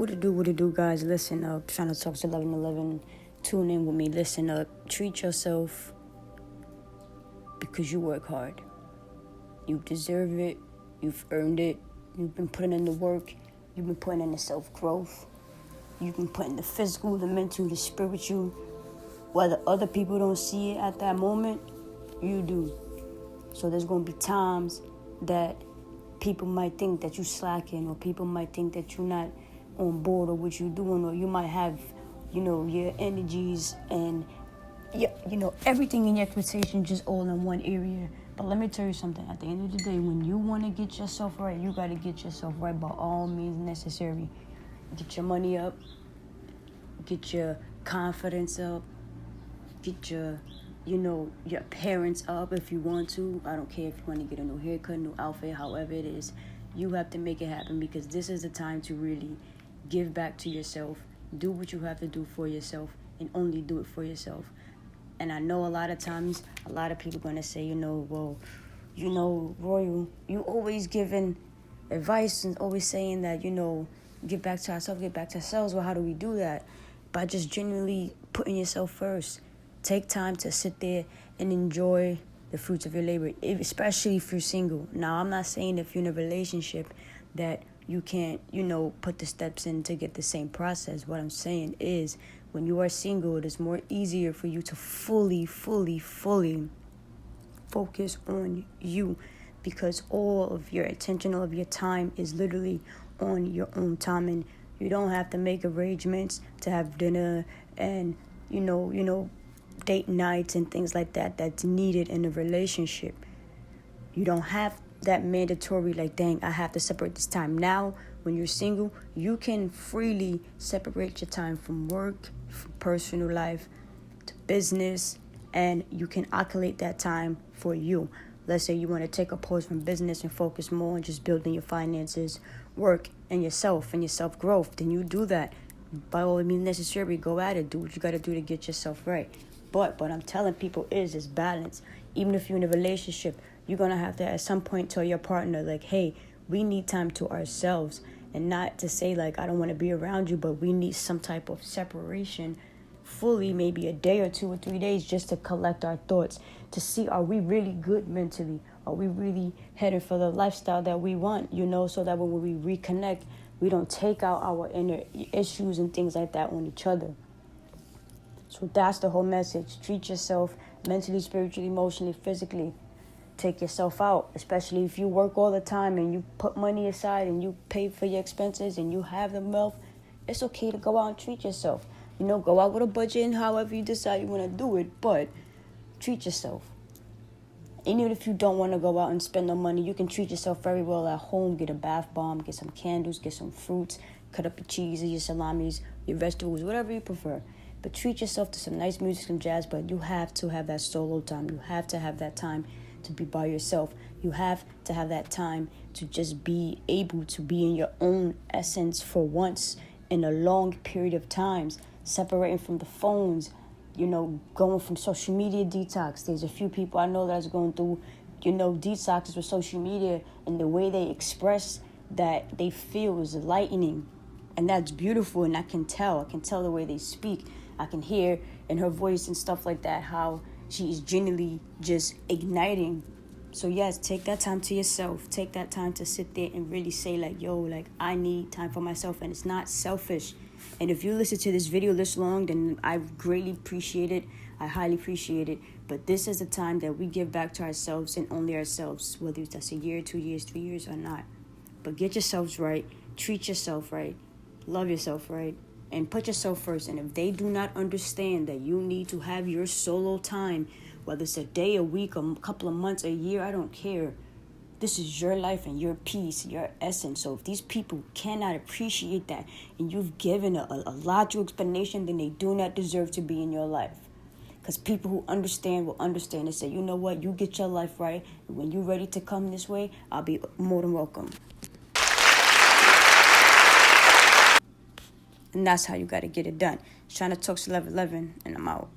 What it do, guys? Listen up. ShanaTalks1111. Tune in with me. Listen up. Treat yourself because you work hard. You deserve it. You've earned it. You've been putting in the work. You've been putting in the self-growth. You've been putting the physical, the mental, the spiritual. Whether other people don't see it at that moment, you do. So there's going to be times that people might think that you're slacking, or people might think that you're not on board or what you're doing, or you might have, your energies and, everything in your expectation just all in one area. But let me tell you something. At the end of the day, when you want to get yourself right, you got to get yourself right by all means necessary. Get your money up. Get your confidence up. Get your parents up if you want to. I don't care if you want to get a new haircut, new outfit, however it is. You have to make it happen, because this is the time to really give back to yourself. Do what you have to do for yourself, and only do it for yourself. And I know a lot of times, a lot of people are going to say, Royal, you always giving advice and always saying that, give back to ourselves. Well, how do we do that? By just genuinely putting yourself first. Take time to sit there and enjoy the fruits of your labor, especially if you're single. Now, I'm not saying if you're in a relationship that you can't, put the steps in to get the same process. What I'm saying is, when you are single, it is more easier for you to fully focus on you, because all of your attention, all of your time is literally on your own time, and you don't have to make arrangements to have dinner and, date nights and things like that that's needed in a relationship. You don't have that mandatory, dang, I have to separate this time. Now, when you're single, you can freely separate your time from work, from personal life, to business, and you can allocate that time for you. Let's say you want to take a pause from business and focus more on just building your finances, work, and yourself and your self-growth. Then you do that. By all means necessary, go at it. Do what you got to do to get yourself right. But what I'm telling people is balance. Even if you're in a relationship, you're going to have to at some point tell your partner, hey, we need time to ourselves. And not to say, I don't want to be around you, but we need some type of separation fully, maybe a day or 2 or 3 days, just to collect our thoughts, to see, are we really good mentally? Are we really headed for the lifestyle that we want, so that when we reconnect, we don't take out our inner issues and things like that on each other. So that's the whole message. Treat yourself mentally, spiritually, emotionally, physically. Take yourself out, especially if you work all the time and you put money aside and you pay for your expenses and you have the wealth. It's okay to go out and treat yourself. Go out with a budget and however you decide you want to do it, but treat yourself. And even if you don't want to go out and spend no money, you can treat yourself very well at home. Get a bath bomb, get some candles, get some fruits, cut up your cheeses, your salamis, your vegetables, whatever you prefer. But treat yourself to some nice music, some jazz, but you have to have that solo time. You have to have that time to be by yourself. You have to have that time to just be able to be in your own essence for once in a long period of times, separating from the phones, going from social media detox. There's a few people I know that's going through, detoxes with social media, and the way they express that they feel is lightening. And that's beautiful, and I can tell the way they speak. I can hear in her voice and stuff like that how she is genuinely just igniting. So yes, take that time to yourself. Take that time to sit there and really say I need time for myself, and it's not selfish. And if you listen to this video this long, then I greatly appreciate it. I highly appreciate it. But this is the time that we give back to ourselves and only ourselves, whether that's a year, 2 years, 3 years or not. But get yourselves right. Treat yourself right. Love yourself right. And put yourself first. And if they do not understand that you need to have your solo time, whether it's a day, a week, a couple of months, a year, I don't care. This is your life and your peace, your essence. So if these people cannot appreciate that, and you've given a logical explanation, then they do not deserve to be in your life. Because people who understand will understand and say, you know what, you get your life right. And when you're ready to come this way, I'll be more than welcome. And that's how you got to get it done. ShanaTalks1111, and I'm out.